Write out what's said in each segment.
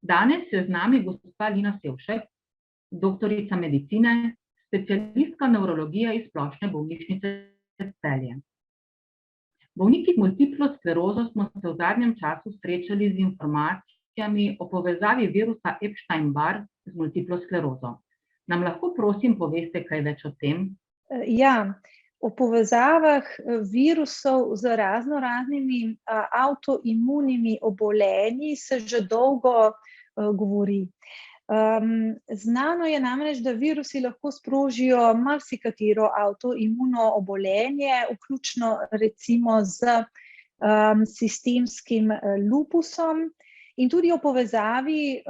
Danes je z nami gospa Lina Sevšek, doktorica medicine, specialistka nevrologije iz Splošne bolnišnice Celje. Bolniki z multiplo sklerozo smo se v zadnjem času srečali z informacijami o povezavi virusa Epstein-Barr z multiplo sklerozo. Nam lahko prosim poveste kaj več o tem? Ja, o povezavah virusov z raznoraznimi avtoimunimi obolenji se že dolgo govori. Znano je namreč, da virusi lahko sprožijo marsikatero avtoimuno obolenje, vključno recimo z sistemskim lupusom, in tudi o povezavi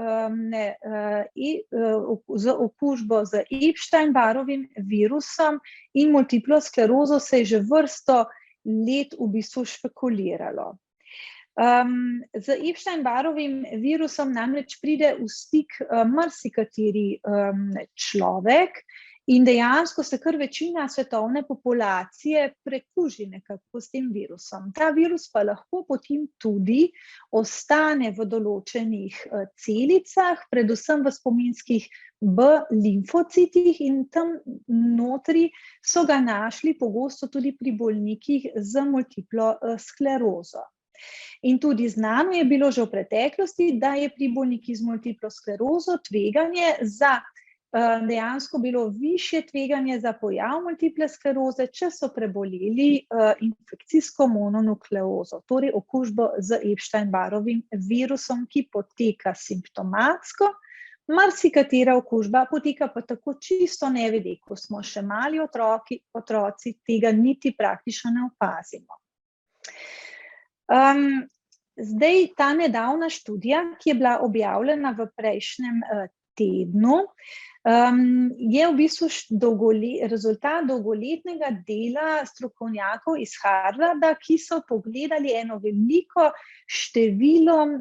z okužbo z Epstein-Barrovim virusom in multiplo sklerozo se je že vrsto let v bistvu špekuliralo. Z Epstein-Barrovim virusom namreč pride v stik marsikateri človek in dejansko se kar večina svetovne populacije prekuži nekako s tem virusom. Ta virus pa lahko potem tudi ostane v določenih celicah, predvsem v spominskih B limfocitih, in tam notri so ga našli pogosto tudi pri bolnikih z multiplo sklerozo. In tudi znano je bilo že v preteklosti, da je pri bolnikih z multiplo sklerozo tveganje za dejansko bilo višje tveganje za pojav multiple skleroze, če so preboleli infekcijsko mononukleozo, torej okužbo z Epstein-Barrovim virusom, ki poteka simptomatsko. Marsikatera okužba poteka pa tako čisto nevede, ko smo še mali otroci, tega niti praktično ne opazimo. Zdaj, ta nedavna študija, ki je bila objavljena v prejšnjem tednu, je v bistvu rezultat dolgoletnega dela strokovnjakov iz Harvarda, ki so pogledali eno veliko število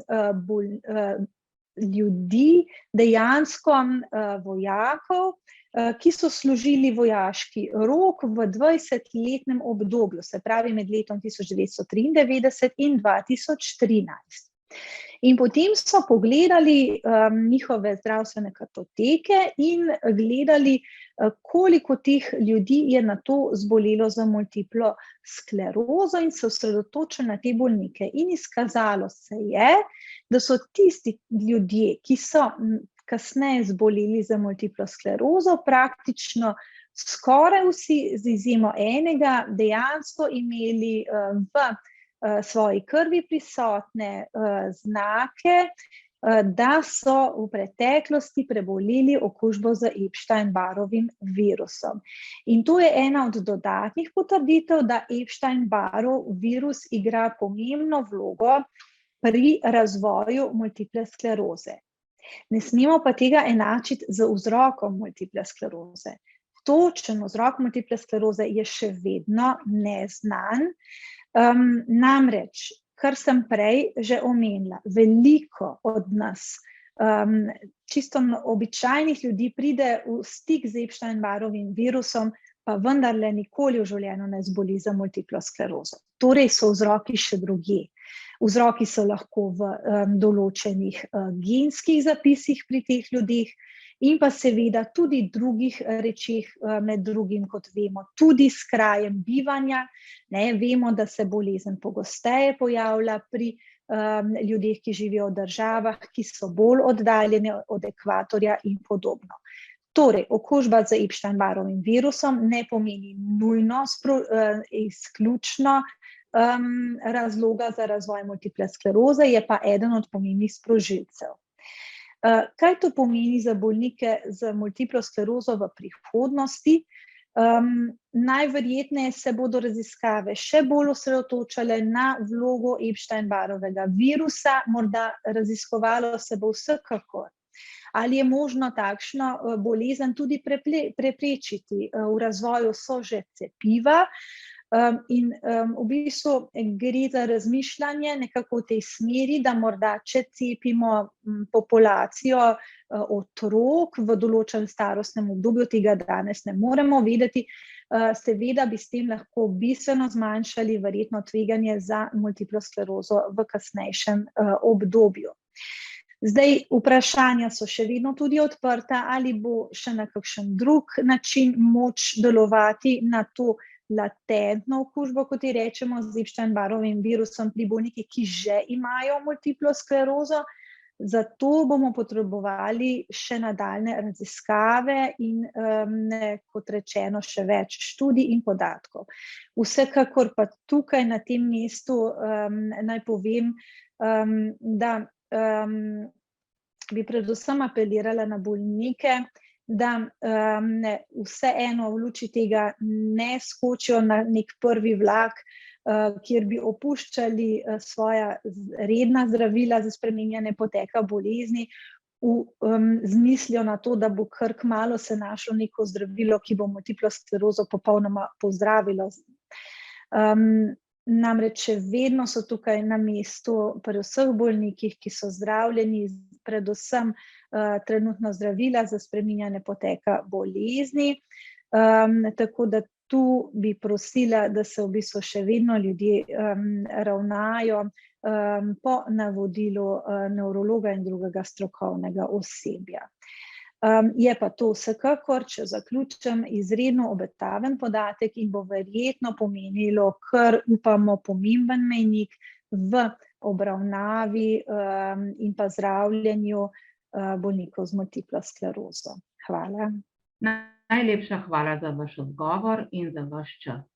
ljudi, dejansko vojakov, ki so služili vojaški rok v 20-letnem obdobju, se pravi med letom 1993 in 2013. In potem so pogledali njihove zdravstvene kartoteke in gledali, koliko teh ljudi je na to zbolelo za multiplo sklerozo, in se osredotočili na te bolnike. In izkazalo se je, da so tisti ljudje, ki so kasneje zboleli za multiplo sklerozo, praktično skoraj vsi, z izjemo enega, dejansko imeli v svoji krvi prisotne znake, da so v preteklosti preboleli okužbo z Epstein-Barrovim virusom. In to je ena od dodatnih potrditev, da Epstein-Barrov virus igra pomembno vlogo pri razvoju multiple skleroze. Ne smemo pa tega enačiti z vzrokom multiple skleroze. Točen vzrok multiple skleroze je še vedno neznan. Namreč, kar sem prej že omenila, veliko od nas, čisto običajnih ljudi, pride v stik z Epstein-Barrovim virusom, pa vendarle nikoli v življenju ne zboli za multiplo sklerozo. Torej so vzroki še drugje. Vzroki so lahko v določenih genskih zapisih pri teh ljudeh in pa seveda tudi drugih rečeh, med drugim, kot vemo, tudi s krajem bivanja. Vemo, da se bolezen pogosteje pojavlja pri ljudeh, ki živijo v državah, ki so bolj oddaljene od ekvatorja in podobno. Torej, okužba z Epstein-Barrovim virusom ne pomeni nujno izključno razloga za razvoj multiple skleroze, je pa eden od pomembnih sprožilcev. Kaj to pomeni za bolnike z multiplo sklerozo v prihodnosti? Najverjetneje se bodo raziskave še bolj osredotočale na vlogo Epstein-Barrovega virusa, morda raziskovalo se bo vsekakor, ali je možno takšno bolezen tudi preprečiti. V razvoju so že cepiva, in v bistvu gre za razmišljanje nekako v tej smeri, da morda, če cepimo populacijo otrok v določenem starostnem obdobju, tega danes ne moremo vedeti, seveda bi s tem lahko bistveno zmanjšali verjetno tveganje za multiplo sklerozo v kasnejšem obdobju. Zdaj, vprašanja so še vedno tudi odprta, ali bo še na kakšen drug način moč delovati na to latentno okužbo, kot ji rečemo, z Epstein-Barrovim virusom pri bolnikih, ki že imajo multiplo sklerozo. Zato bomo potrebovali še nadaljnje raziskave in, kot rečeno, še več študij in podatkov. Vsekakor pa tukaj na tem mestu naj povem, da bi predvsem apelirala na bolnike, da vseeno v luči tega ne skočijo na nek prvi vlak, kjer bi opuščali svoja redna zdravila za spreminjanje poteka bolezni, z mislijo na to, da bo kar kmalu se našlo neko zdravilo, ki bo multiplo sklerozo popolnoma pozdravilo. Namreč še vedno so tukaj na mestu pri vseh bolnikih, ki so zdravljeni, predvsem trenutno zdravila za spreminjanje poteka bolezni. Tako da tu bi prosila, da se v bistvu še vedno ljudje ravnajo po navodilu nevrologa in drugega strokovnega osebja. Je pa to vsekakor, če zaključim, izredno obetaven podatek in bo verjetno pomenilo, kar upamo, pomemben mejnik v obravnavi in pa zdravljenju bolnikov z multiplo sklerozo. Hvala. Najlepša hvala za vaš odgovor in za vaš čas.